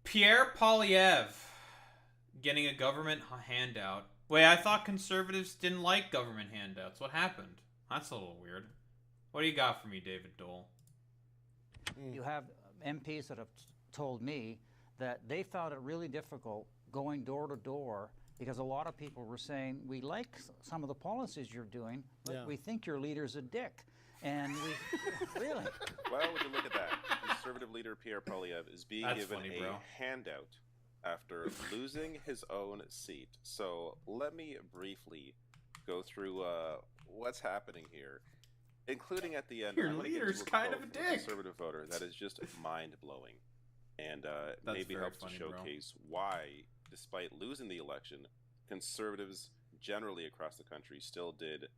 Pierre Polyev getting a government handout. Wait, I thought conservatives didn't like government handouts. What happened? That's a little weird. What do you got for me, David Dole? You have MPs that have told me that they found it really difficult going door to door because a lot of people were saying, we like some of the policies you're doing, but we think your leader's a dick. And we really. Well, would you look at that? Conservative leader Pierre Polyev is being given a handout after losing his own seat. So let me briefly go through what's happening here, including at the end. Your leader's kind of a dick. Conservative voter that is just mind-blowing, and maybe helps to showcase why, despite losing the election, conservatives generally across the country still did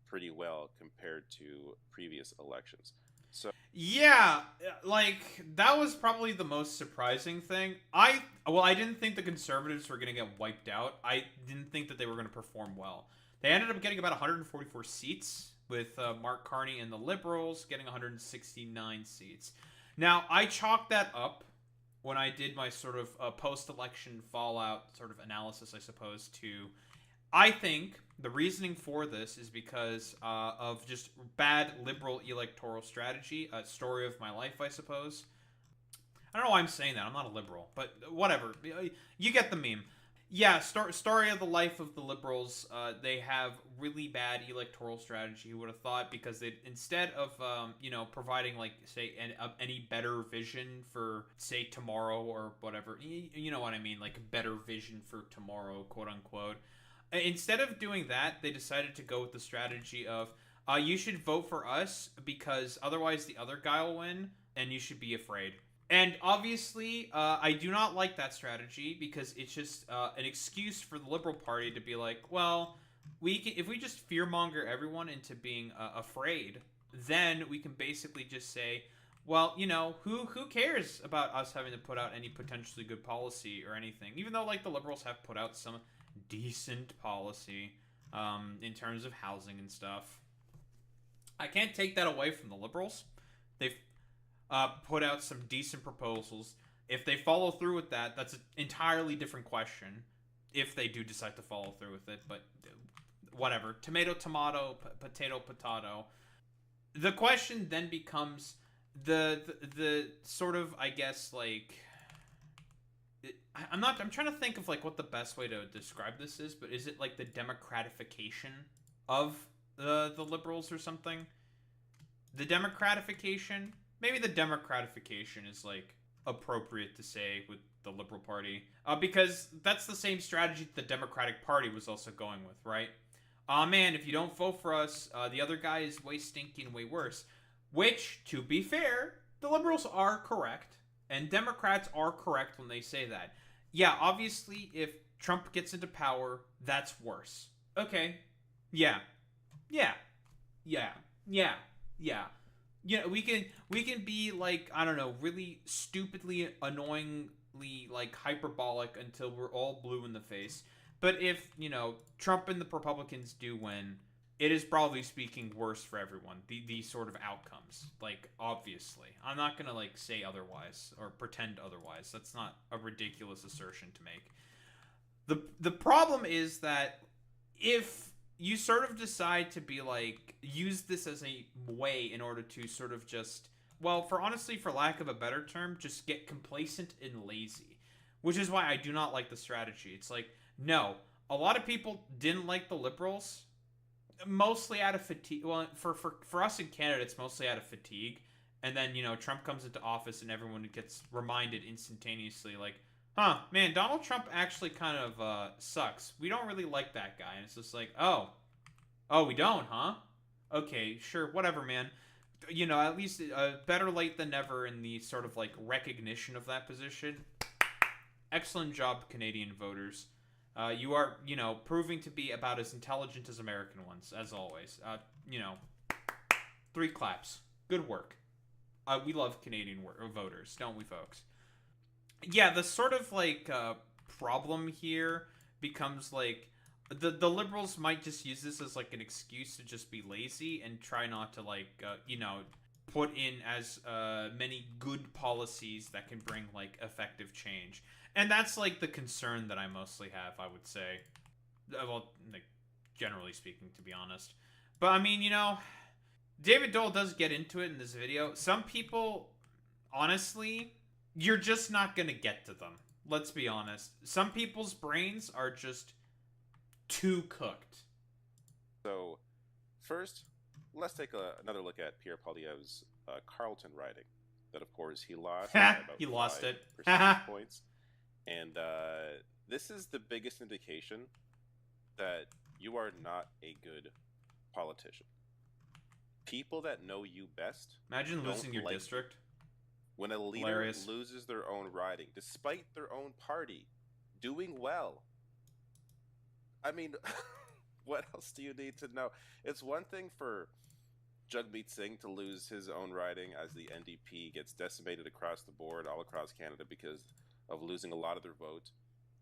pretty well compared to previous elections. So yeah, like that was probably the most surprising thing. I didn't think the conservatives were going to get wiped out. I didn't think that they were going to perform well. They ended up getting about 144 seats, with Mark Carney and the Liberals getting 169 seats. Now, I chalked that up when I did my sort of post-election fallout sort of analysis, I suppose, to I think the reasoning for this is because of just bad liberal electoral strategy. A story of my life, I suppose. I don't know why I'm saying that. I'm not a liberal, but whatever. You get the meme. Yeah, story of the life of the liberals. They have really bad electoral strategy. Who would have thought? Because they, instead of providing like say any better vision for say tomorrow or whatever, you know what I mean, like better vision for tomorrow, quote unquote. Instead of doing that, they decided to go with the strategy of you should vote for us because otherwise the other guy will win, and you should be afraid. And obviously, I do not like that strategy because it's just an excuse for the Liberal Party to be like, well, if we just fearmonger everyone into being afraid, then we can basically just say, well, who cares about us having to put out any potentially good policy or anything? Even though like the Liberals have put out some decent policy in terms of housing and stuff. I can't take that away from the Liberals. They've put out some decent proposals. If they follow through with that, that's an entirely different question. If they do decide to follow through with it, but whatever. Tomato, tomato, potato, potato. The question then becomes the sort of, I guess, like I'm trying to think of like what the best way to describe this is, but is it like the democratification of the liberals or something? The democratification? Maybe the democratification is like appropriate to say with the Liberal Party, because that's the same strategy the Democratic Party was also going with, right? Man, if you don't vote for us, the other guy is way stinky and way worse. Which, to be fair, the Liberals are correct, and Democrats are correct when they say that. Yeah, obviously, if Trump gets into power, that's worse. Okay. Yeah. Yeah. Yeah. Yeah. Yeah. We can be like, I don't know, really stupidly, annoyingly like hyperbolic until we're all blue in the face. But if, Trump and the Republicans do win, it is broadly speaking worse for everyone. These sort of outcomes. Like, obviously. I'm not going to like say otherwise or pretend otherwise. That's not a ridiculous assertion to make. The problem is that if you sort of decide to be like, use this as a way in order to sort of just, well, for lack of a better term, just get complacent and lazy. Which is why I do not like the strategy. It's like, no, a lot of people didn't like the Liberals, mostly out of fatigue. Well, for us in Canada, it's mostly out of fatigue. And then, Trump comes into office and everyone gets reminded instantaneously, like, huh, man, Donald Trump actually kind of sucks. We don't really like that guy. And it's just like, oh, we don't, huh? Okay, sure, whatever, man. At least better late than never in the sort of like recognition of that position. Excellent job, Canadian voters. You are, proving to be about as intelligent as American ones, as always. 3 claps. Good work. We love Canadian voters, don't we, folks? Yeah, the sort of like problem here becomes like the Liberals might just use this as like an excuse to just be lazy and try not to like put in as many good policies that can bring like effective change. And that's like the concern that I mostly have, I would say. Well, like, generally speaking, to be honest. But I mean, you know, David Dole does get into it in this video. Some people, honestly, you're just not going to get to them. Let's be honest. Some people's brains are just too cooked. So, first, let's take another look at Pierre Poilievre's Carleton riding. That, of course, he lost. He lost it. Points. And this is the biggest indication that you are not a good politician. People that know you best. Imagine losing your district. When a leader loses their own riding, despite their own party doing well. I mean, what else do you need to know? It's one thing for Jagmeet Singh to lose his own riding as the NDP gets decimated across the board, all across Canada, because of losing a lot of their vote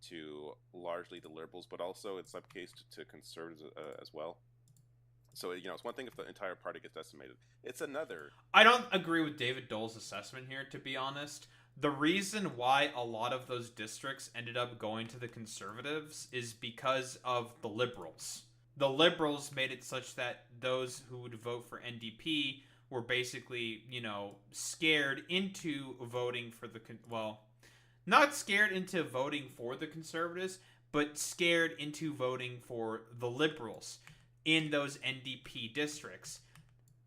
to largely the Liberals, but also in some cases to Conservatives as well. So, you know, it's one thing if the entire party gets decimated. It's another. I don't agree with David Dole's assessment here, to be honest. The reason why a lot of those districts ended up going to the Conservatives is because of the Liberals. The Liberals made it such that those who would vote for NDP were basically, you know, scared into voting for the... Well, not scared into voting for the Conservatives, but scared into voting for the Liberals in those NDP districts,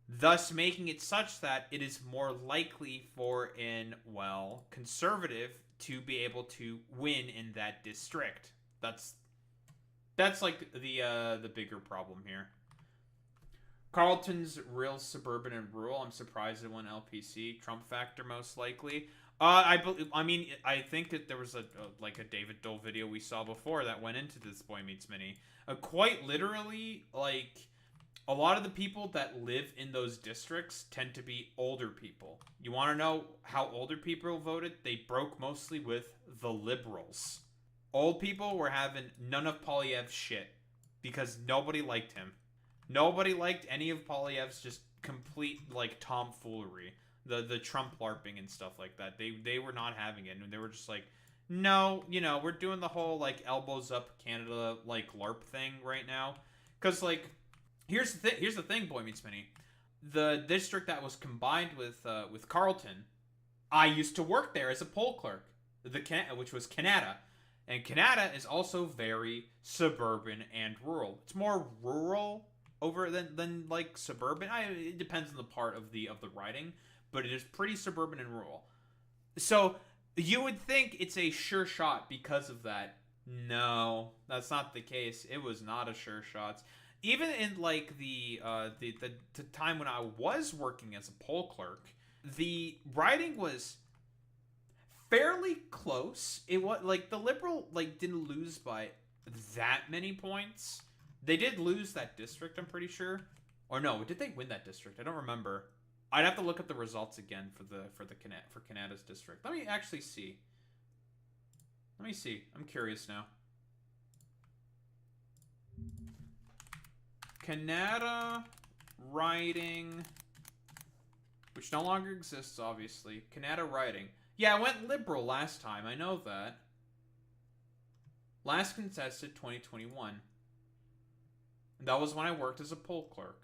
thus making it such that it is more likely for an, well, Conservative to be able to win in that district. That's like the bigger problem here. Carleton's real suburban and rural. I'm surprised it went LPC. Trump factor most likely. I think that there was a David Dole video we saw before that went into this Boy Meets Mini. Quite literally, like, a lot of the people that live in those districts tend to be older people. You want to know how older people voted? They broke mostly with the Liberals. Old people were having none of Poilievre's shit because nobody liked him. Nobody liked any of Poilievre's just complete, like, tomfoolery. The Trump LARPing and stuff like that. They were not having it. And they were just like, no, you know, we're doing the whole, like, elbows up Canada, like, LARP thing right now. Because, like, here's the thing, Boy Meets Mini. The district that was combined with Carleton, I used to work there as a poll clerk, which was Canada. And Canada is also very suburban and rural. It's more rural over than like, suburban. It depends on the part of the riding, but it is pretty suburban and rural. So you would think it's a sure shot because of that. No, that's not the case. It was not a sure shot. Even in like the time when I was working as a poll clerk, the riding was fairly close. It was like the Liberal like didn't lose by that many points. They did lose that district, I'm pretty sure. Or no, did they win that district? I don't remember. I'd have to look up the results again for Canada's district. Let me actually see. Let me see. I'm curious now. Canada riding, which no longer exists, obviously. Canada riding. Yeah, I went Liberal last time. I know that. Last contested 2021. And that was when I worked as a poll clerk.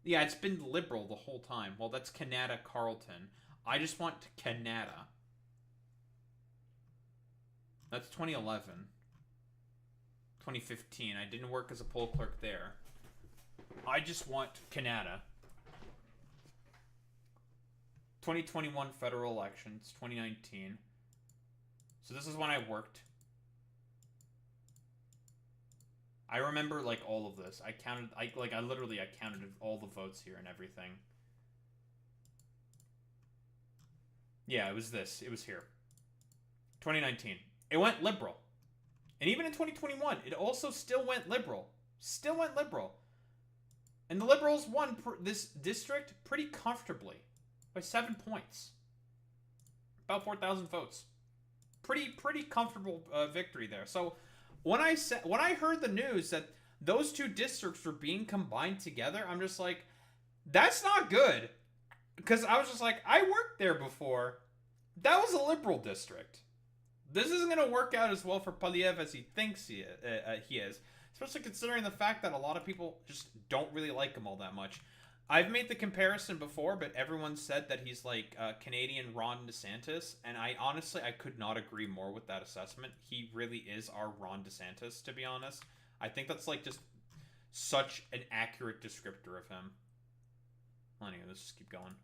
Yeah, it's been Liberal the whole time. Well, that's Canada Carleton. I just want Canada. That's 2011. 2015. I didn't work as a poll clerk there. I just want Canada. 2021 federal elections. 2019. So this is when I worked. I remember, like, all of this. I counted, I counted all the votes here and everything. Yeah, it was this. It was here. 2019. It went Liberal. And even in 2021, it also still went Liberal. Still went Liberal. And the Liberals won this district pretty comfortably. By 7 points. About 4,000 votes. Pretty comfortable victory there. So when I heard the news that those two districts were being combined together, I'm just like, That's not good. Because I was just like, I worked there before. That was a liberal district. This isn't going to work out as well for Polyev as he thinks he is. Especially considering the fact that a lot of people just don't really like him all that much. I've made the comparison before, but everyone said that he's like Canadian Ron DeSantis, and I could not agree more with that assessment. He really is our Ron DeSantis, to be honest. I think that's like just such an accurate descriptor of him. Well, anyway, let's just keep going.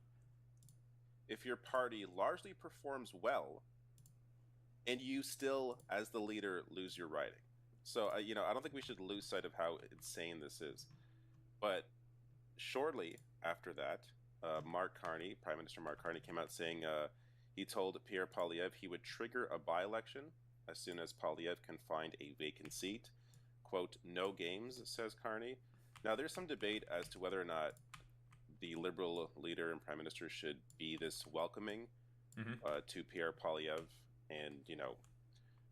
If your party largely performs well, and you still, as the leader, lose your riding. So, I don't think we should lose sight of how insane this is. But shortly after that, Prime Minister Mark Carney, came out saying he told Pierre Poilievre he would trigger a by-election as soon as Poilievre can find a vacant seat. Quote, no games, says Carney. Now, there's some debate as to whether or not the Liberal leader and Prime Minister should be this welcoming to Pierre Poilievre and,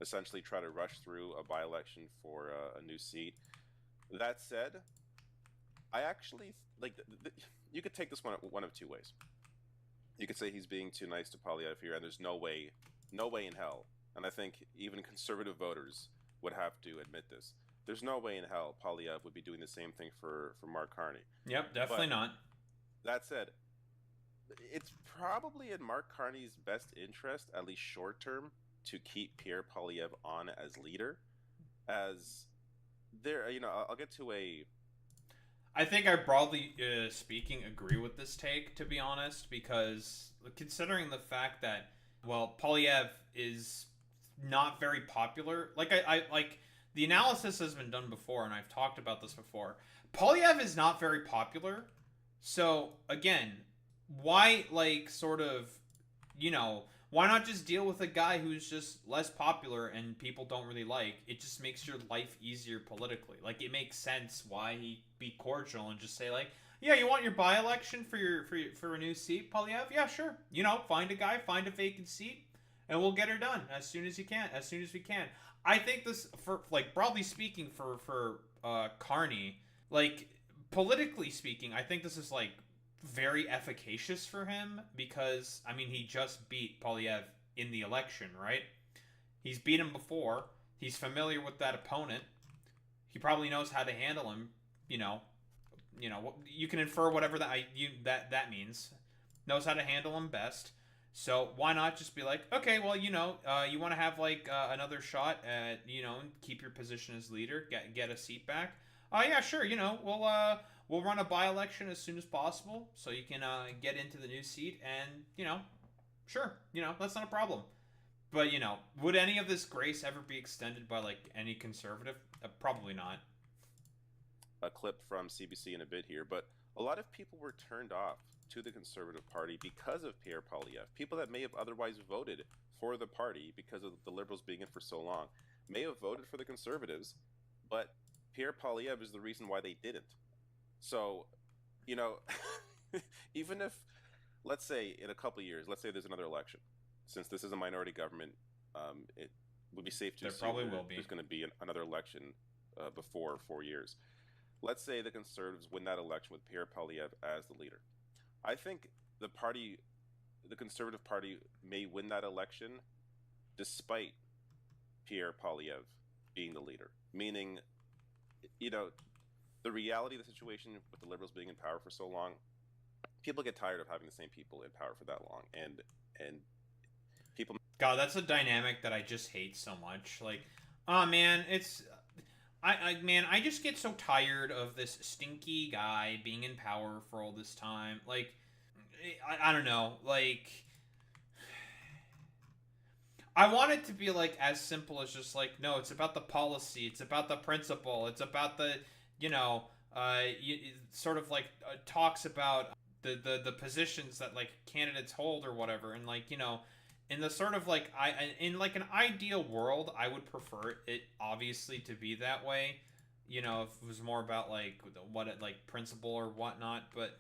essentially try to rush through a by-election for a new seat. That said, I actually, you could take this one of two ways. You could say he's being too nice to Poilievre here, and there's no way in hell, and I think even conservative voters would have to admit this, there's no way in hell Poilievre would be doing the same thing for Mark Carney. Yep, definitely not. That said, it's probably in Mark Carney's best interest, at least short term, to keep Pierre Poilievre on as leader. As there, I'll get to a. I think I broadly speaking agree with this take, to be honest, because considering the fact that, well, Poilievre is not very popular. Like I like the analysis has been done before, and I've talked about this before. Poilievre is not very popular. So again, why why not just deal with a guy who's just less popular and people don't really like? It just makes your life easier politically. Like, it makes sense why he be cordial and just say, like, yeah, you want your by-election for a new seat, Poilievre? Yeah, sure. Find a guy, find a vacant seat, and we'll get her done as soon as we can. I think this, for broadly speaking, for Carney, politically speaking, I think this is very efficacious for him because, he just beat Poilievre in the election, right? He's beat him before. He's familiar with that opponent. He probably knows how to handle him. You can infer whatever that means. Knows how to handle him best. So why not just be like, okay, well, you want to have another shot at, keep your position as leader, get a seat back. Yeah, sure. We'll run a by-election as soon as possible so you can get into the new seat, and sure, that's not a problem. But would any of this grace ever be extended by any conservative? Probably not. A clip from CBC in a bit here, but a lot of people were turned off to the Conservative Party because of Pierre Poilievre. People that may have otherwise voted for the party because of the Liberals being in for so long may have voted for the Conservatives, but Pierre Poilievre is the reason why they didn't. So, even if, let's say in a couple of years, let's say there's another election, since this is a minority government, it would be safe to assume there's going to be another election before 4 years. Let's say the Conservatives win that election with Pierre Poilievre as the leader. I think the Conservative Party may win that election despite Pierre Poilievre being the leader. Meaning, the reality of the situation with the Liberals being in power for so long, people get tired of having the same people in power for that long, and people. God, that's a dynamic that I just hate so much. Oh man, I just get so tired of this stinky guy being in power for all this time. I don't know. I want it to be as simple as just no, it's about the policy, it's about the principle, it's about the talks about the positions that candidates hold or whatever, and in the sort of in an ideal world, I would prefer it obviously to be that way, if it was more about principle or whatnot. But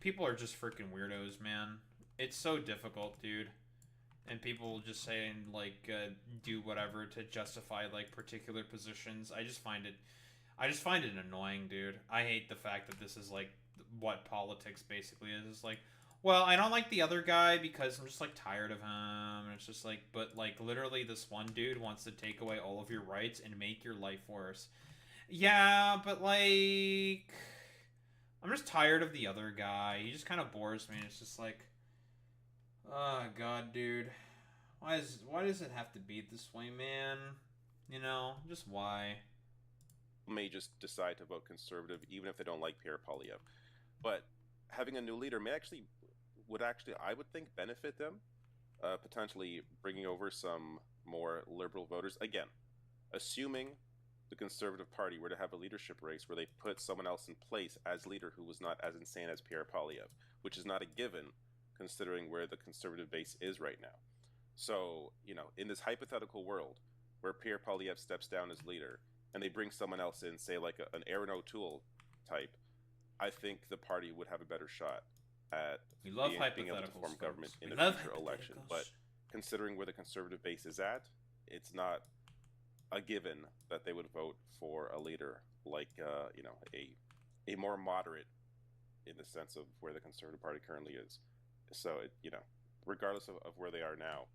people are just freaking weirdos, man. It's so difficult, dude. And people will just say and do whatever to justify particular positions. I just find it annoying, dude. I hate the fact that this is what politics basically is. It's like, well, I don't like the other guy because I'm just like tired of him. And it's just like, but like literally this one dude wants to take away all of your rights and make your life worse. Yeah, but like, I'm just tired of the other guy. He just kind of bores me. It's just like, oh god, dude. Why does it have to be this way, man? You know, just why? May just decide to vote conservative even if they don't like Pierre Poilievre. But having a new leader would actually, I would think, benefit them, potentially bringing over some more liberal voters. Again, assuming the Conservative Party were to have a leadership race where they put someone else in place as leader who was not as insane as Pierre Poilievre, which is not a given considering where the conservative base is right now. So, you know, in this hypothetical world where Pierre Poilievre steps down as leader and they bring someone else in, say like an Aaron O'Toole type, I think the party would have a better shot at being able to form government in a future election. But considering where the conservative base is at, it's not a given that they would vote for a leader like you know, a more moderate in the sense of where the Conservative Party currently is. So you know, regardless of where they are now,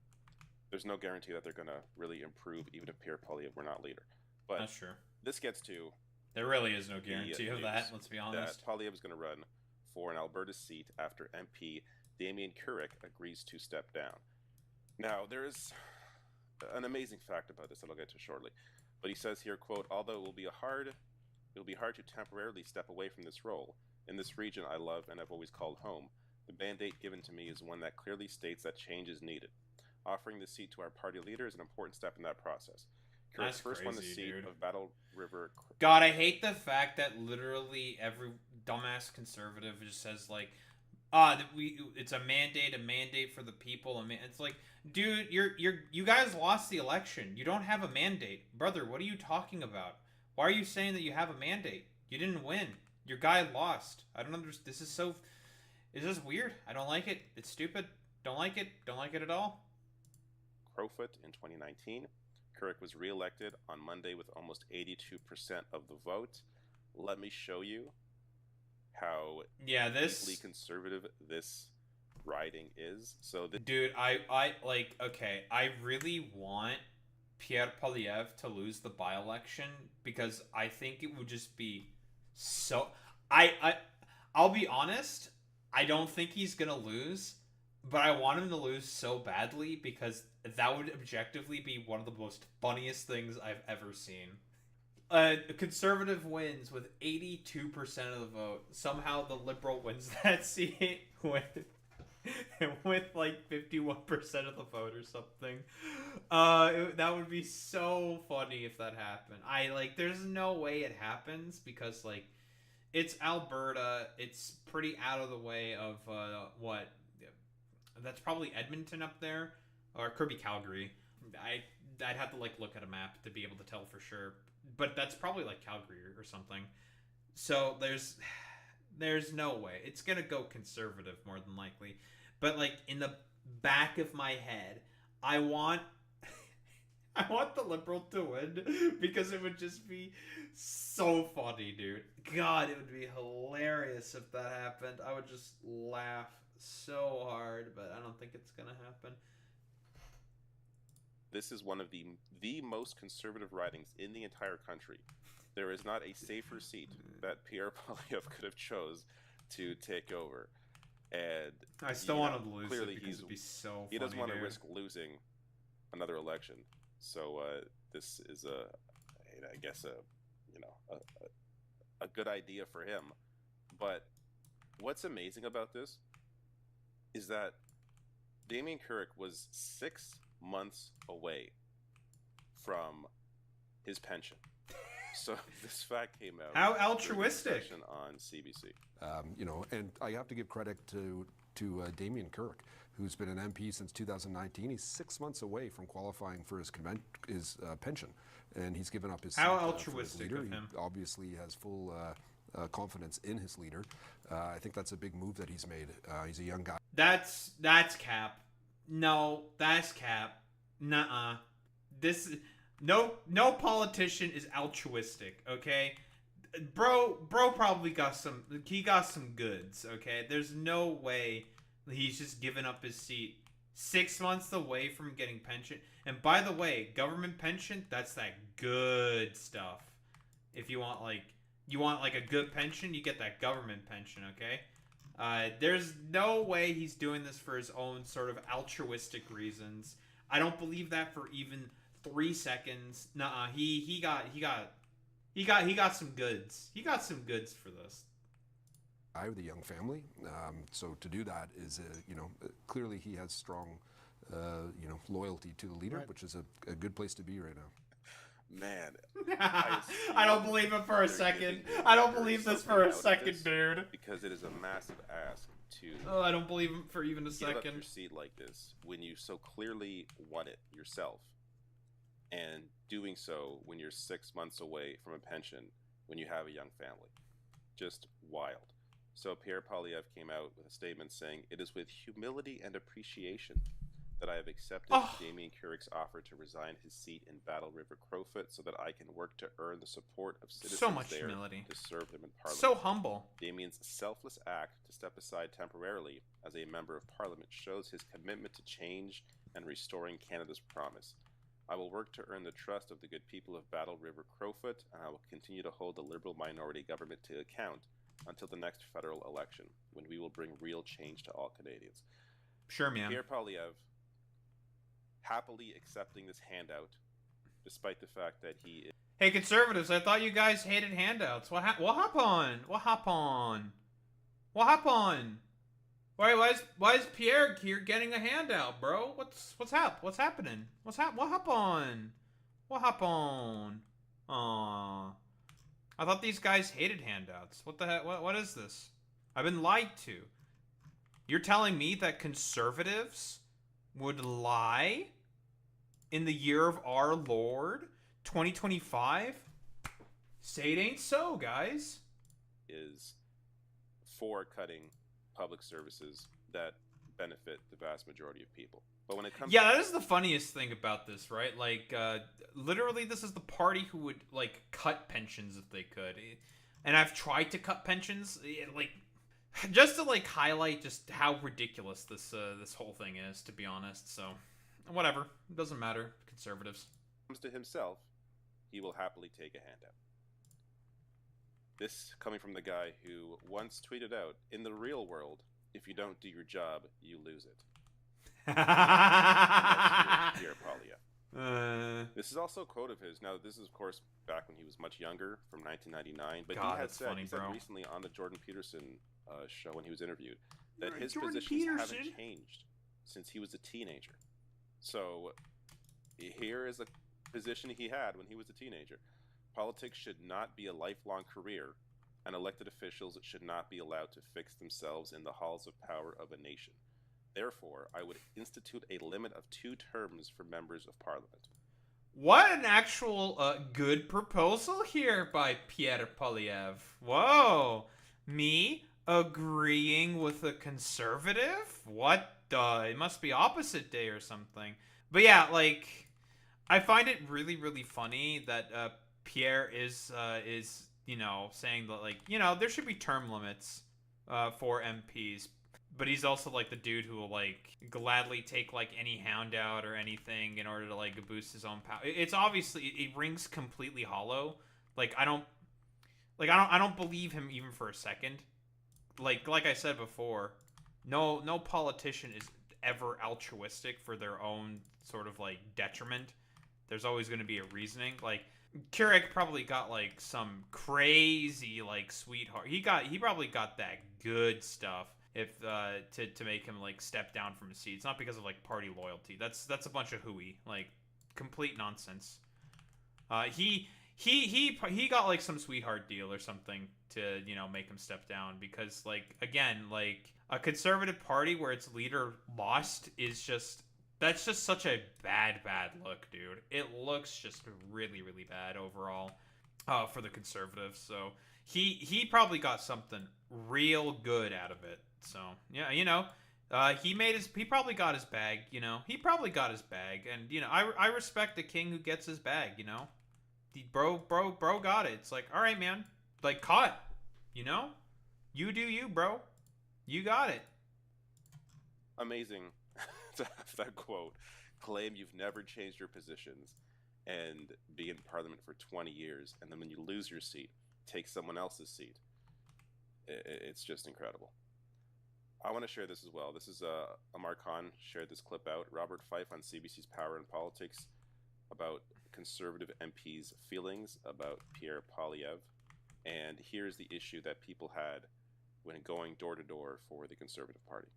there's no guarantee that they're going to really improve even if Pierre Poilievre were not leader. But that's true. This gets to there really is no guarantee of that. Let's be honest. That Poilievre is going to run for an Alberta seat after MP Damien Couric agrees to step down. Now there is an amazing fact about this that I'll get to shortly, but he says here, quote, although it will be hard to temporarily step away from this role. In this region I love and have always called home, the mandate given to me is one that clearly states that change is needed. Offering the seat to our party leader is an important step in that process. Couric's first won the seat of Battle River. God, I hate the fact that literally every dumbass conservative just says like, it's a mandate for the people. It's like, dude, you guys lost the election. You don't have a mandate, brother. What are you talking about? Why are you saying that you have a mandate? You didn't win. Your guy lost. I don't understand. This is weird. I don't like it. It's stupid. Don't like it. Don't like it at all. Crowfoot in 2019. Couric was reelected on Monday with almost 82% of the vote. Let me show you how deeply conservative this riding is. So, dude, I like. Okay, I really want Pierre Poilievre to lose the by-election because I think it would just be so. I'll be honest. I don't think he's gonna lose, but I want him to lose so badly because that would objectively be one of the most funniest things I've ever seen. A conservative wins with 82% of the vote. Somehow the liberal wins that seat with like 51% of the vote or something. That would be so funny if that happened. There's no way it happens because like it's Alberta. It's pretty out of the way of what. That's probably Edmonton up there, or could be Calgary. I'd have to like look at a map to be able to tell for sure, but that's probably like Calgary or something. So there's no way it's gonna go conservative more than likely. But like in the back of my head, I want the liberal to win because it would just be so funny, dude. God, it would be hilarious if that happened. I would just laugh so hard, but I don't think it's gonna happen. This is one of the most conservative ridings in the entire country. There is not a safer seat that Pierre Poilievre could have chose to take over. And I still want him to lose clearly it because it'd be so funny. He doesn't want to risk losing another election. So this is I guess a good idea for him. But what's amazing about this is that Damien Couric was 6 months away from his pension. So this fact came out. How altruistic! On CBC. And I have to give credit to Damien Couric, who's been an MP since 2019. He's 6 months away from qualifying for his pension, and he's given up his. How altruistic of him! He obviously has full confidence in his leader. I think that's a big move that he's made. He's a young guy. That's cap. No, that's cap. Nuh-uh. No politician is altruistic, okay? bro probably got some. He got some goods. Okay, there's no way he's just giving up his seat 6 months away from getting pension. And by the way, government pension, that's that good stuff. If you want like a good pension, you get that government pension. Okay. There's no way he's doing this for his own sort of altruistic reasons. I don't believe that for even 3 seconds. Nuh-uh. He got some goods. He got some goods for this. I with a young family, so to do that is, clearly he has strong, loyalty to the leader, which is a good place to be right now. Man, I don't believe it for a second. I don't believe this for a second, dude. Because it is a massive ask to. Oh, I don't believe him for even a second. Give up your seat like this when you so clearly want it yourself, and doing so when you're 6 months away from a pension, when you have a young family, just wild. So Pierre Poilievre came out with a statement saying, "It is with humility and appreciation that I have accepted Damien Carrick's offer to resign his seat in Battle River Crowfoot so that I can work to earn the support of citizens so much there humility. to serve them in Parliament." So humble. Damien's selfless act to step aside temporarily as a member of Parliament shows his commitment to change and restoring Canada's promise. "I will work to earn the trust of the good people of Battle River Crowfoot, and I will continue to hold the Liberal minority government to account until the next federal election, when we will bring real change to all Canadians." Sure, man. Pierre Poilievre happily accepting this handout, despite the fact that he is... Hey, Conservatives, I thought you guys hated handouts. What happened? What happened? Why is Pierre here getting a handout, bro? What's happening? What happened? Aw. I thought these guys hated handouts. What the heck? What is this? I've been lied to. You're telling me that Conservatives would lie in the year of our Lord, 2025? Say it ain't so, guys. Is for cutting public services that benefit the vast majority of people. But when it comes that is the funniest thing about this, right? Like, literally, this is the party who would, like, cut pensions if they could. And I've tried to cut pensions, just to, like, highlight just how ridiculous this whole thing is, to be honest. So, whatever. It doesn't matter. Conservatives. When it comes to himself, he will happily take a handout. This coming from the guy who once tweeted out, "In the real world, if you don't do your job, you lose it." Pierre Poilievre. This is also a quote of his. Now, this is, of course, back when he was much younger, from 1999. But God, he had said, funny, he said recently on the Jordan Peterson show when he was interviewed that his Jordan positions haven't changed since he was a teenager. So here is a position he had when he was a teenager. Politics should not be a lifelong career, and elected officials should not be allowed to fix themselves in the halls of power of a nation. Therefore, I would institute a limit of 2 terms for members of Parliament. What an actual good proposal here by Pierre Poilievre. Whoa. Me agreeing with a Conservative? What the? It must be opposite day or something. But yeah, like, I find it really, really funny that Pierre is saying that, like, there should be term limits for MPs. But he's also, like, the dude who will, like, gladly take, like, any handout or anything in order to, like, boost his own power. It's obviously, it rings completely hollow. Like, I don't believe him even for a second. Like I said before, no politician is ever altruistic for their own sort of, like, detriment. There's always going to be a reasoning. Like, Carrick probably got, like, some crazy, like, sweetheart. He probably got that good stuff. If to make him, like, step down from his seat. It's not because of, like, party loyalty. That's a bunch of hooey, like, complete nonsense. He got, like, some sweetheart deal or something to, make him step down, because, like, again, like, a Conservative party where its leader lost is that's just such a bad look, dude. It looks just really, really bad overall for the Conservatives. So he probably got something real good out of it. So, yeah, he probably got his bag, he probably got his bag, and, I respect the king who gets his bag, the bro got it. It's like, all right, man, like caught. You know, you do you, bro. You got it. Amazing to have that quote. Claim you've never changed your positions and be in Parliament for 20 years, and then when you lose your seat, take someone else's seat. It's just incredible. I want to share this as well. This is Amar Khan shared this clip out. Robert Fife on CBC's Power and Politics about conservative MPs' feelings about Pierre Poilievre. And here's the issue that people had when going door to door for the Conservative Party.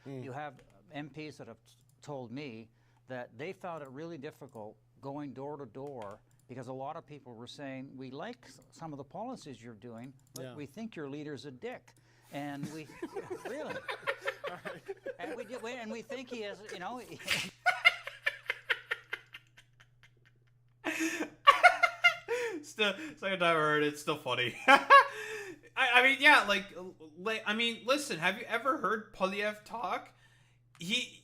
You have MPs that have told me that they found it really difficult going door to door because a lot of people were saying, we like some of the policies you're doing, but we think your leader's a dick. And we, really. And we think he has, you know. Still, second time I heard it, it's still funny. I mean, yeah, like, I mean, listen, have you ever heard Poilievre talk? He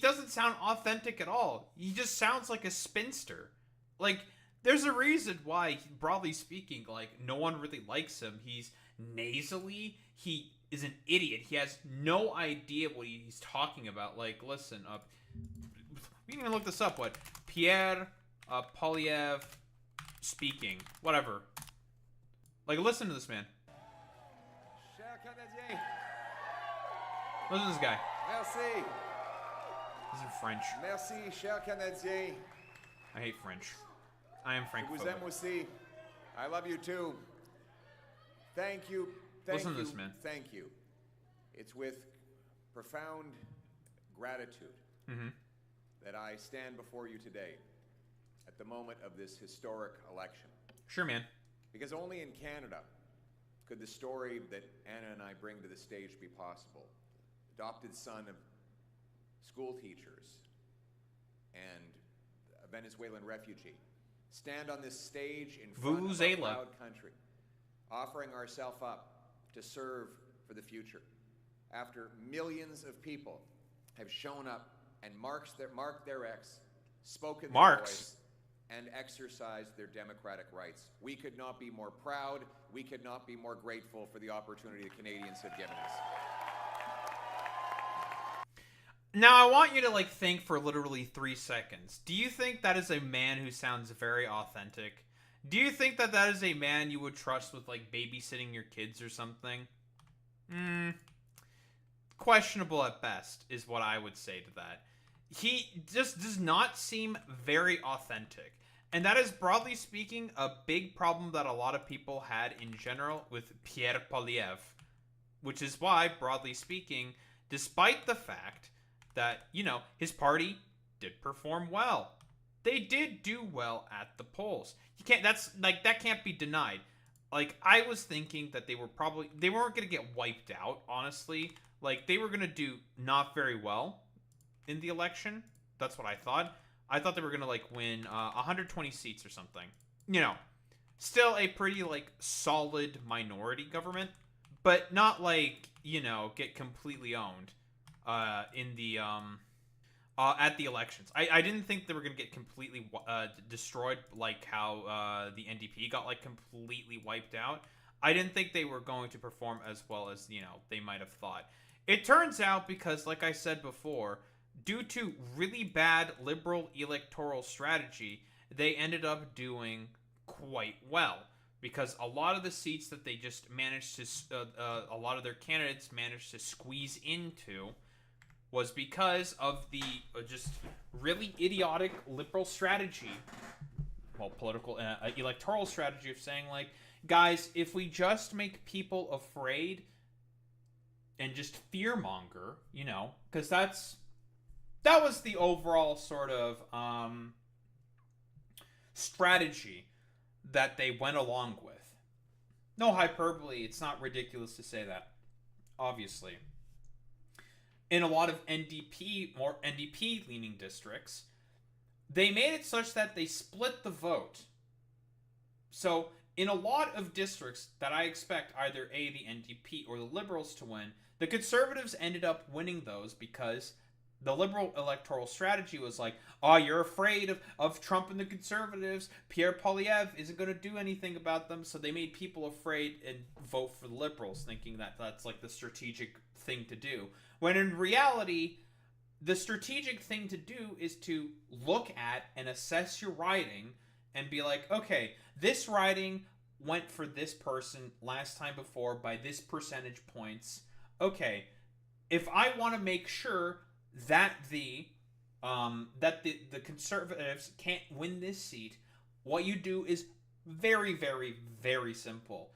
doesn't sound authentic at all. He just sounds like a spinster. Like, there's a reason why, broadly speaking, like, no one really likes him. He's nasally. He is an idiot. He has no idea what he's talking about. Like, listen, we can even look this up. What? Pierre Poilievre speaking. Whatever. Like, listen to this man. Listen to this guy. Merci. This is French. Merci, chers Canadiens. I hate French. I am Je vous francophobic. aime aussi. I love you too. Thank you. Thank Listen you. to this, man. Thank you. It's with profound gratitude that I stand before you today at the moment of this historic election. Sure, man. Because only in Canada could the story that Anna and I bring to the stage be possible. Adopted son of school teachers and a Venezuelan refugee. Stand on this stage in front of our proud country, offering ourselves up to serve for the future. After millions of people have shown up and marked their X, spoken their voice, and exercised their democratic rights. We could not be more proud. We could not be more grateful for the opportunity the Canadians have given us. Now, I want you to, like, think for literally 3 seconds. Do you think that is a man who sounds very authentic? Do you think that that is a man you would trust with, like, babysitting your kids or something? Questionable at best is what I would say to that. He just does not seem very authentic. And that is, broadly speaking, a big problem that a lot of people had in general with Pierre Poilievre. Which is why, broadly speaking, despite the fact that, you know, his party did perform well. They did do well at the polls. That can't be denied. Like, I was thinking that they weren't going to get wiped out, honestly. Like, they were going to do not very well in the election. That's what I thought. I thought they were going to, like, win 120 seats or something. You know, still a pretty, like, solid minority government, but not, like, you know, get completely owned in the at the elections. I didn't think they were going to get completely destroyed, like how the NDP got, like, completely wiped out. I didn't think they were going to perform as well as, you know, they might have thought. It turns out, because, like I said before, due to really bad liberal electoral strategy, they ended up doing quite well. Because a lot of the seats that they just managed to, a lot of their candidates managed to squeeze into was because of the just really idiotic liberal strategy, well, political, electoral strategy of saying, like, guys, if we just make people afraid and just fearmonger, you know, because that was the overall sort of strategy that they went along with. No hyperbole, it's not ridiculous to say that, obviously. In a lot of more NDP-leaning districts, they made it such that they split the vote. So, in a lot of districts that I expect either the NDP or the Liberals to win, the Conservatives ended up winning those because The liberal electoral strategy was like, oh, you're afraid of Trump and the conservatives. Pierre Poilievre isn't going to do anything about them. So they made people afraid and vote for the liberals, thinking that that's like the strategic thing to do. When in reality, the strategic thing to do is to look at and assess your riding and be like, okay, this riding went for this person last time before by this percentage points. Okay, if I want to make sure that the conservatives can't win this seat, what you do is very, very, very simple.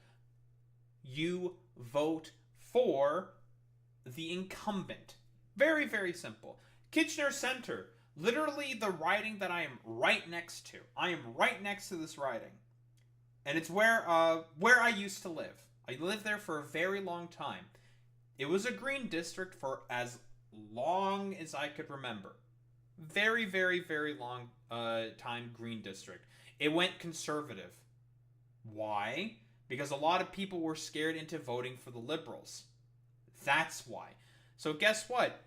You vote for the incumbent. Very, very simple. Kitchener Center, literally the riding that I am right next to. I am right next to this riding, and it's where I used to live. I lived there for a very long time. It was a green district for as long as I could remember. Very, very, very long time green district. It went conservative. Why? Because a lot of people were scared into voting for the liberals. That's why. So guess what?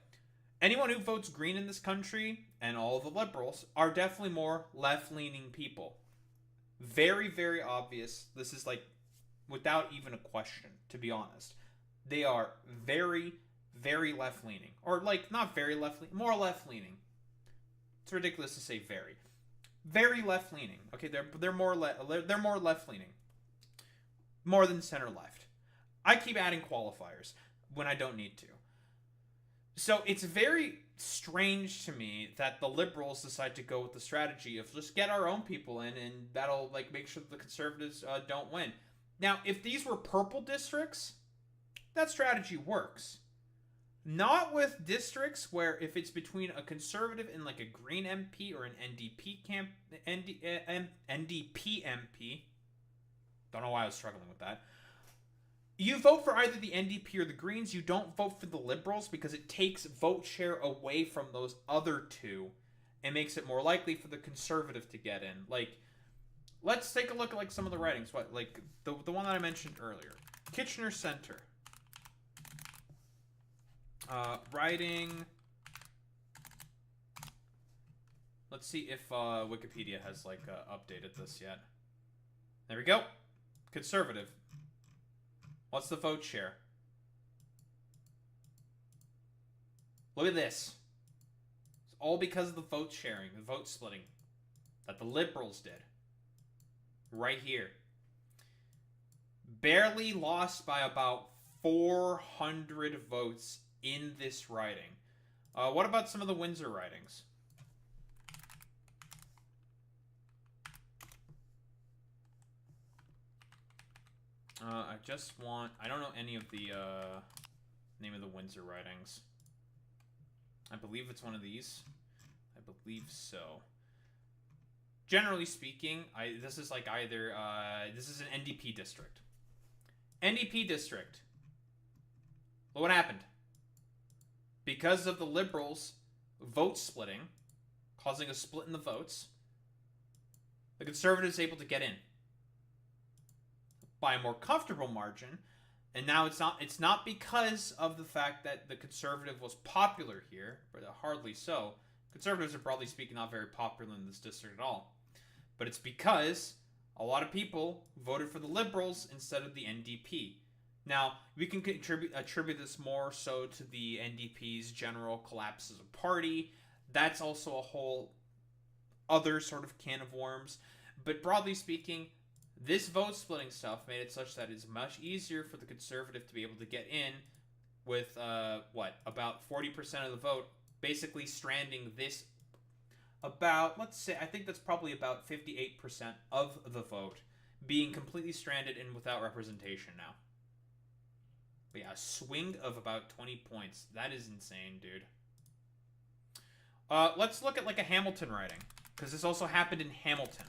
Anyone who votes green in this country, and all the liberals, are definitely more left-leaning people. Very, very obvious. This is like, without even a question, to be honest. They are very, very left-leaning. Or like, not very left-leaning, more left-leaning. It's ridiculous to say very. Very left-leaning. Okay, they're more left-leaning. More than center-left. I keep adding qualifiers when I don't need to. So it's very strange to me that the liberals decide to go with the strategy of just get our own people in, and that'll like make sure that the conservatives don't win. Now, if these were purple districts, that strategy works. Not with districts where if it's between a conservative and like a green MP or an NDP MP. Don't know why I was struggling with that. You vote for either the NDP or the Greens. You don't vote for the Liberals because it takes vote share away from those other two and makes it more likely for the Conservative to get in. Like, let's take a look at like some of the writings. What, like the one that I mentioned earlier, Kitchener Center. Writing. Let's see if Wikipedia has like updated this yet. There we go. Conservative. What's the vote share? Look at this. It's all because of the vote sharing, the vote splitting that the liberals did. Right here. Barely lost by about 400 votes in this riding. What about some of the Windsor ridings? I don't know any of the name of the Windsor ridings. I believe it's one of these. I believe so. Generally speaking, this is like either this is an NDP district. NDP district. Look what happened. Because of the Liberals vote splitting, causing a split in the votes, the Conservatives able to get in by a more comfortable margin. And now it's not because of the fact that the Conservative was popular here, but hardly so. Conservatives are broadly speaking not very popular in this district at all. But it's because a lot of people voted for the Liberals instead of the NDP. Now, we can attribute this more so to the NDP's general collapse as a party. That's also a whole other sort of can of worms. But broadly speaking, this vote splitting stuff made it such that it's much easier for the Conservative to be able to get in with, about 40% of the vote, basically stranding this about, let's say, I think that's probably about 58% of the vote being completely stranded and without representation now. But yeah, a swing of about 20 points. That is insane, dude. Let's look at like a Hamilton riding, because this also happened in Hamilton.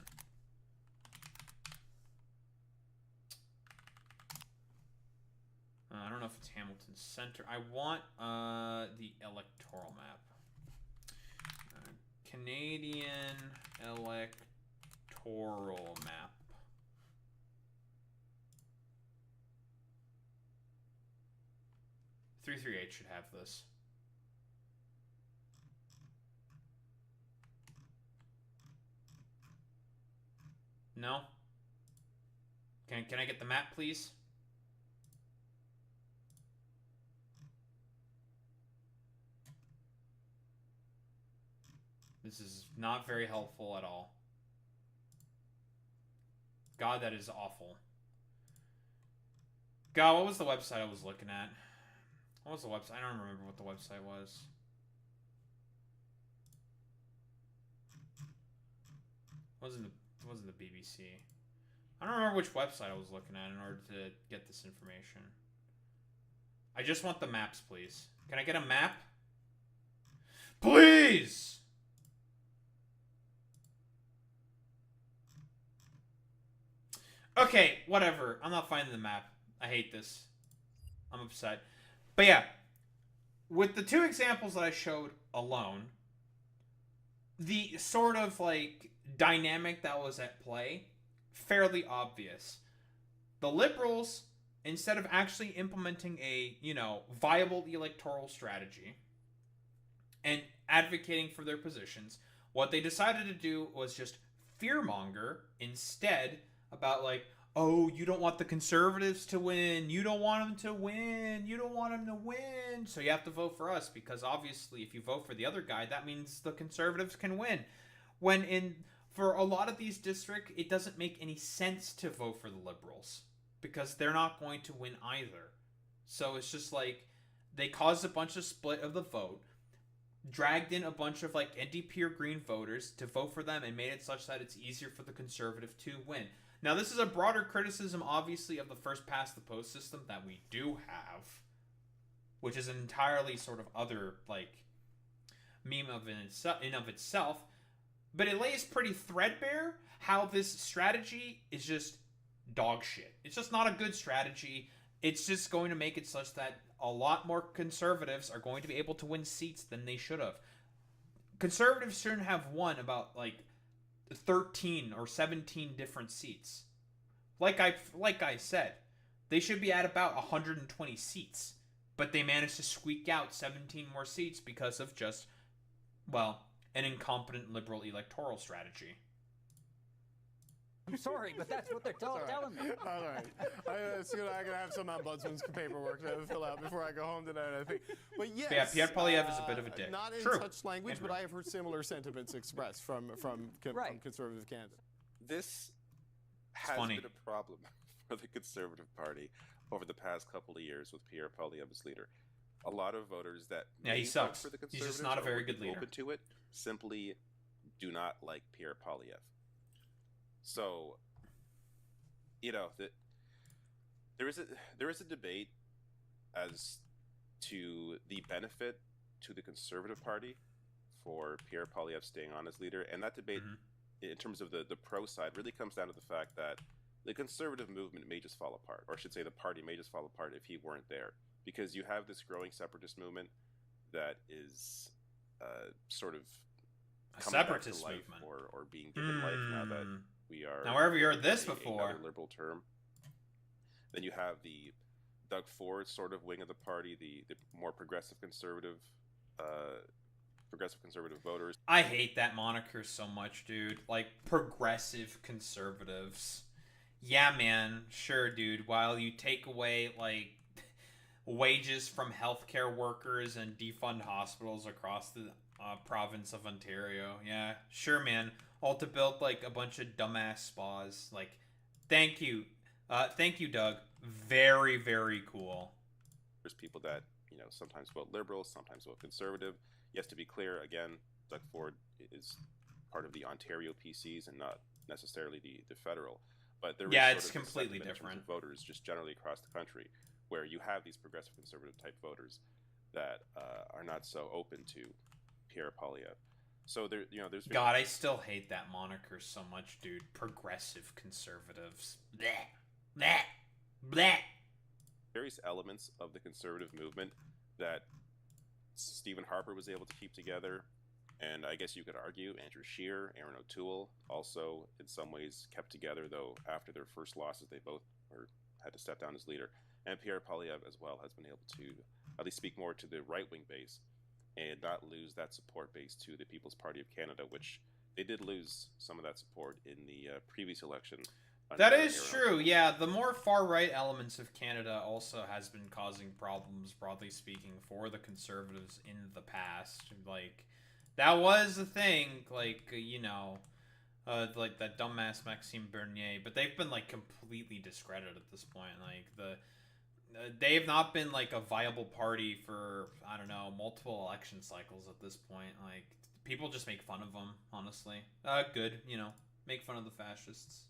I don't know if it's Hamilton Center. I want the electoral map. Canadian electoral map. .338 should have this. No? Can I get the map, please? This is not very helpful at all. God, that is awful. God, what was the website I was looking at? What was the website? I don't remember what the website was. It wasn't the BBC. I don't remember which website I was looking at in order to get this information. I just want the maps, please. Can I get a map? Please! Okay, whatever. I'm not finding the map. I hate this. I'm upset. But yeah, with the two examples that I showed alone, the sort of like dynamic that was at play, fairly obvious. The liberals, instead of actually implementing a, viable electoral strategy and advocating for their positions, what they decided to do was just fearmonger instead about like, oh, you don't want the conservatives to win. You don't want them to win. You don't want them to win. So you have to vote for us because obviously if you vote for the other guy, that means the conservatives can win. When for a lot of these districts, it doesn't make any sense to vote for the liberals because they're not going to win either. So it's just like they caused a bunch of split of the vote, dragged in a bunch of like NDP or Green voters to vote for them and made it such that it's easier for the conservative to win. Now, this is a broader criticism, obviously, of the first past the post system that we do have, which is an entirely sort of other, like, meme in of itself. But it lays pretty threadbare how this strategy is just dog shit. It's just not a good strategy. It's just going to make it such that a lot more conservatives are going to be able to win seats than they should have. Conservatives shouldn't have won about, like, 13 or 17 different seats. Like I said, they should be at about 120 seats, but they managed to squeak out 17 more seats because of just, well, an incompetent liberal electoral strategy. I'm sorry, but that's what they're telling me. All right. I'm going to have some ombudsman's paperwork to fill out before I go home tonight, I think. But yes. Yeah, Pierre Poilievre is a bit of a dick. Not in True. such language, but I have heard similar sentiments expressed from conservative candidates. This has been a problem for the Conservative Party over the past couple of years with Pierre Poilievre as leader. A lot of voters that he sucks. For the Conservatives He's just not a very good leader. Open to it simply do not like Pierre Poilievre. So, there is a debate as to the benefit to the Conservative Party for Pierre Poilievre staying on as leader, and that debate, in terms of the pro side, really comes down to the fact that the conservative movement may just fall apart, or I should say the party may just fall apart if he weren't there, because you have this growing separatist movement that is sort of coming back to life or being given life now that we are. Now, wherever you heard this before, another liberal term. Then you have the Doug Ford sort of wing of the party, the more progressive conservative voters. I hate that moniker so much, dude. Like, progressive conservatives. Yeah, man. Sure, dude. While you take away, like, wages from healthcare workers and defund hospitals across the province of Ontario. Yeah, sure, man. All to build, like, a bunch of dumbass spas. Like, thank you. Thank you, Doug. Very, very cool. There's people that, sometimes vote liberal, sometimes vote conservative. Yes, to be clear, again, Doug Ford is part of the Ontario PCs and not necessarily the federal. But there is it's completely different. Voters just generally across the country, where you have these progressive conservative type voters that are not so open to Pierre Poilievre. So there's God, I still hate that moniker so much, dude. Progressive conservatives. Blech. Blech. Blech. Various elements of the conservative movement that Stephen Harper was able to keep together, and I guess you could argue Andrew Scheer, Aaron O'Toole also in some ways kept together, though after their first losses they both had to step down as leader. And Pierre Poilievre as well has been able to at least speak more to the right-wing base and not lose that support base to the People's Party of Canada, which they did lose some of that support in the previous election. That is true, yeah. The more far-right elements of Canada also has been causing problems, broadly speaking, for the Conservatives in the past. Like, that was a thing, like, like that dumbass Maxime Bernier, but they've been, like, completely discredited at this point. Like, they have not been, like, a viable party for, I don't know, multiple election cycles at this point. Like, people just make fun of them, honestly. Good, make fun of the fascists.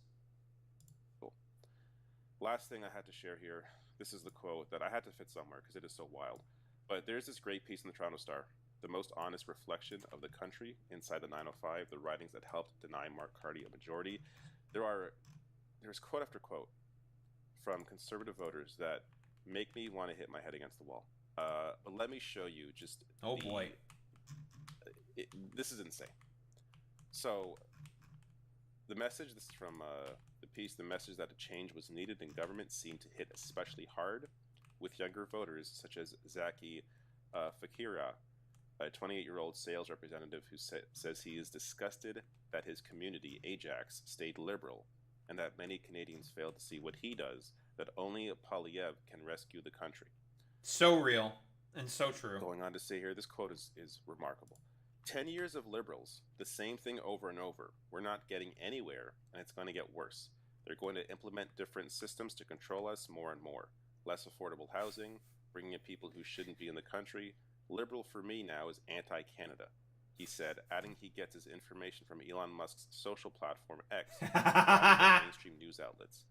Last thing I had to share here, this is the quote that I had to fit somewhere because it is so wild. But there's this great piece in the Toronto Star, the most honest reflection of the country inside the 905, the writings that helped deny Mark Carty a majority. There's quote after quote from Conservative voters that make me want to hit my head against the wall. But let me show you just. Oh boy. This is insane. So, the message, this is from the piece, the message that a change was needed in government seemed to hit especially hard with younger voters, such as Zaki Fakira, a 28-year-old sales representative who says he is disgusted that his community, Ajax, stayed liberal, and that many Canadians fail to see what he does, that only Polyev can rescue the country. So real, and so true. Going on to say here, this quote is remarkable. 10 years of liberals, the same thing over and over. We're not getting anywhere, and it's going to get worse. They're going to implement different systems to control us more and more. Less affordable housing, bringing in people who shouldn't be in the country. Liberal for me now is anti-Canada, he said, adding he gets his information from Elon Musk's social platform X, mainstream news outlets.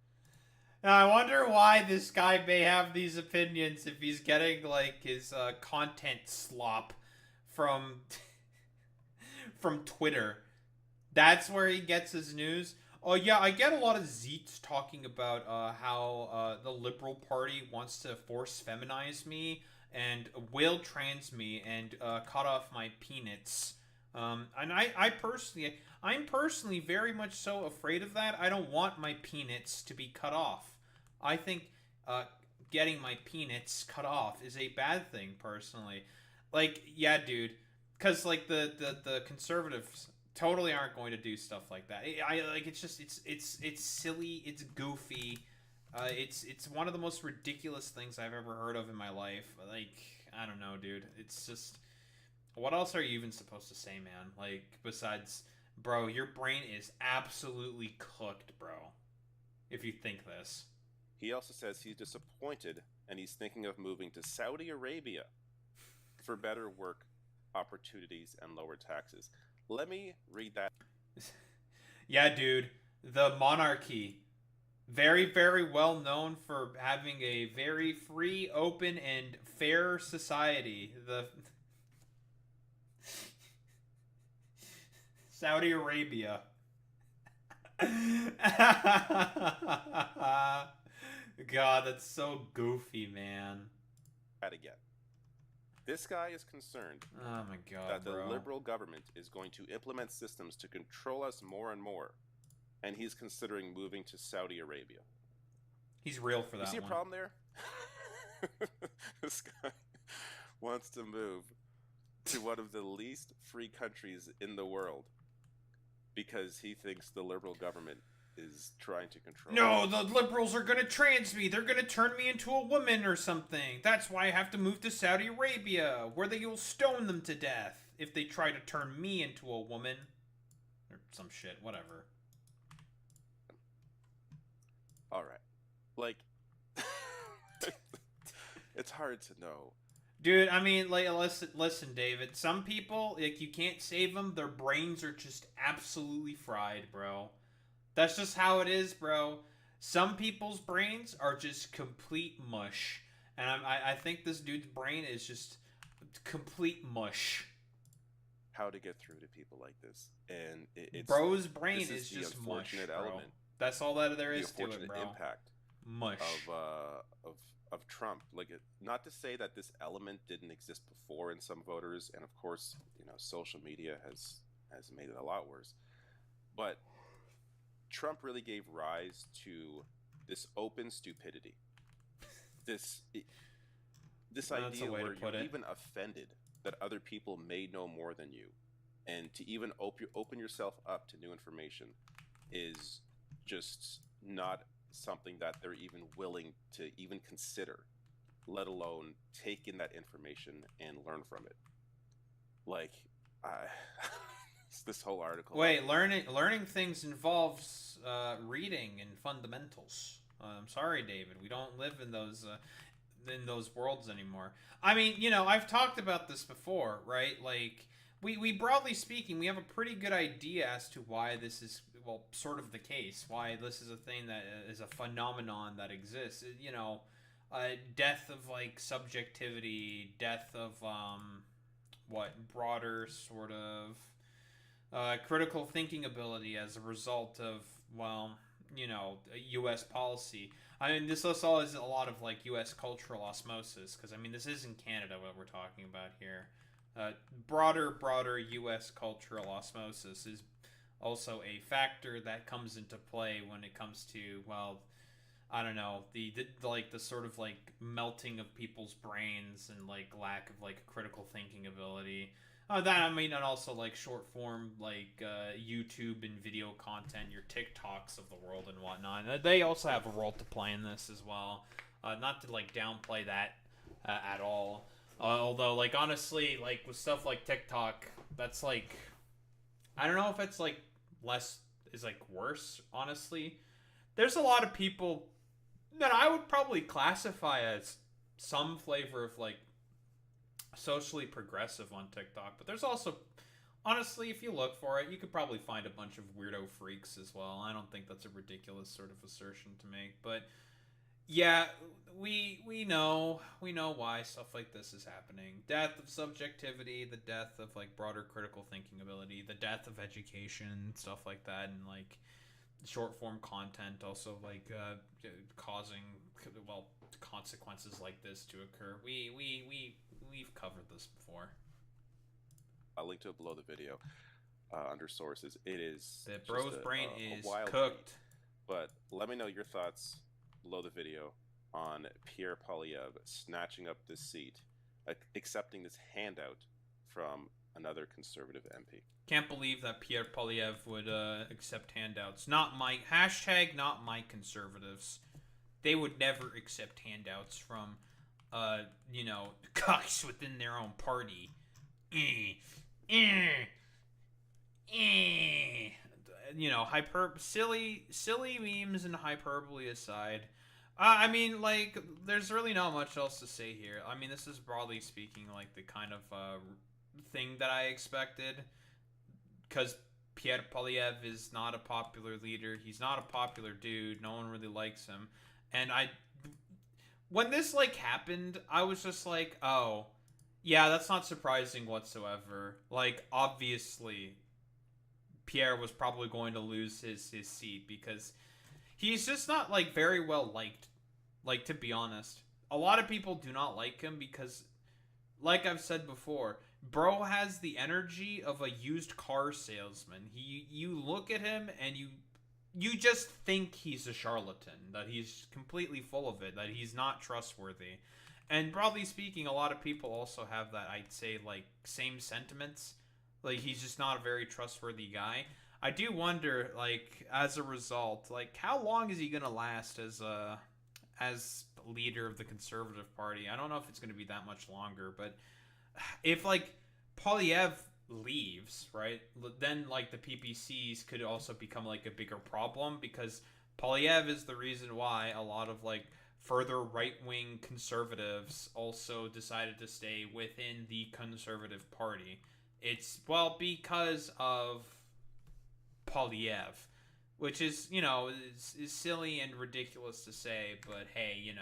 Now, I wonder why this guy may have these opinions if he's getting, like, his content slop from from Twitter. That's where he gets his news. Oh yeah, I get a lot of zeets talking about how the Liberal Party wants to force feminize me and will trans me and cut off my peanuts. And I'm personally very much so afraid of that. I don't want my peanuts to be cut off. I think getting my peanuts cut off is a bad thing, personally. Like, yeah, dude. Because, like, the Conservatives totally aren't going to do stuff like that. It's silly, it's goofy, it's one of the most ridiculous things I've ever heard of in my life. Like, I don't know, dude. It's just, what else are you even supposed to say, man? Like, besides, bro, your brain is absolutely cooked, bro, if you think this. He also says he's disappointed and he's thinking of moving to Saudi Arabia for better work opportunities and lower taxes. Let me read that. Yeah, dude. The monarchy. Very, very well known for having a very free, open, and fair society. The Saudi Arabia. God, that's so goofy, man. That again. This guy is concerned oh my God, that the bro. Liberal government is going to implement systems to control us more and more, and he's considering moving to Saudi Arabia. He's real for that. You see a problem there? This guy wants to move to one of the least free countries in the world because he thinks the Liberal government is trying to control. No, the Liberals are going to trans me. They're going to turn me into a woman or something. That's why I have to move to Saudi Arabia, where they will stone them to death if they try to turn me into a woman. Or some shit, whatever. All right. Like, it's hard to know. Dude, I mean, like, listen, David. Some people, like, you can't save them. Their brains are just absolutely fried, bro. That's just how it is, bro. Some people's brains are just complete mush. And I think this dude's brain is just complete mush. How to get through to people like this. And it's... Bro's brain is just mush, bro. Element. That's all that there is to it, bro. The unfortunate impact mush. Of Trump. Like, not to say that this element didn't exist before in some voters, and of course, social media has made it a lot worse. But Trump really gave rise to this open stupidity. This idea where you're even offended that other people may know more than you, and to even open yourself up to new information is just not something that they're even willing to even consider, let alone take in that information and learn from it. Like, this whole article. Wait, learning things involves reading and fundamentals. I'm sorry, David, we don't live in those worlds anymore. I mean, I've talked about this before, right? Like, we broadly speaking, we have a pretty good idea as to why this is, well, sort of the case. Why this is a thing that is a phenomenon that exists. Death of like subjectivity, death of broader sort of critical thinking ability as a result of, U.S. policy. I mean, this also is a lot of like U.S. cultural osmosis, because I mean, this isn't Canada what we're talking about here. Broader U.S. cultural osmosis is also a factor that comes into play when it comes to, well, I don't know, the sort of like melting of people's brains and like lack of like critical thinking ability. And also like short form like YouTube and video content, your TikToks of the world and whatnot. They also have a role to play in this as well. Not to like downplay that at all. Although, like, honestly, like with stuff like TikTok, that's like, I don't know if it's like is like worse. Honestly, there's a lot of people that I would probably classify as some flavor of like socially progressive on TikTok, but there's also, honestly, if you look for it, you could probably find a bunch of weirdo freaks as well. I don't think that's a ridiculous sort of assertion to make, but yeah, we know why stuff like this is happening. Death of subjectivity, the death of like broader critical thinking ability, the death of education, stuff like that, and like short form content also like causing consequences like this to occur. We've covered this before. I'll link to it below the video under sources. It is the bro's brain is cooked. Read. But let me know your thoughts below the video on Pierre Poilievre snatching up this seat, accepting this handout from another conservative MP. Can't believe that Pierre Poilievre would accept handouts. Not my conservatives. They would never accept handouts from cocks within their own party. Silly memes and hyperbole aside, I mean, like, there's really not much else to say here. I mean, this is broadly speaking like the kind of thing that I expected, because Pierre Poilievre is not a popular leader. He's not a popular dude. No one really likes him. And when this like happened, I was just like, oh, yeah, that's not surprising whatsoever. Like, obviously, Pierre was probably going to lose his seat, because he's just not like very well liked. Like, to be honest, a lot of people do not like him because, like I've said before, bro has the energy of a used car salesman. You look at him and you just think he's a charlatan, that he's completely full of it, that he's not trustworthy. And broadly speaking, a lot of people also have that, I'd say, like, same sentiments. Like, he's just not a very trustworthy guy. I do wonder, like, as a result, like, how long is he going to last as leader of the Conservative Party? I don't know if it's going to be that much longer, but if, like, Poilievre leaves, right, then, like, the PPCs could also become, like, a bigger problem, because Poilievre is the reason why a lot of, like, further right-wing conservatives also decided to stay within the Conservative Party. It's, well, because of Poilievre, which is, is silly and ridiculous to say, but hey,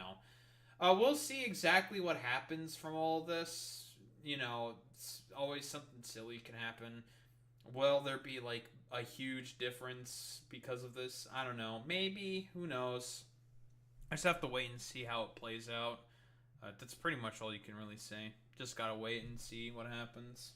we'll see exactly what happens from all this. It's always something silly can happen. Will there be, like, a huge difference because of this? I don't know. Maybe. Who knows? I just have to wait and see how it plays out. That's pretty much all you can really say. Just gotta wait and see what happens.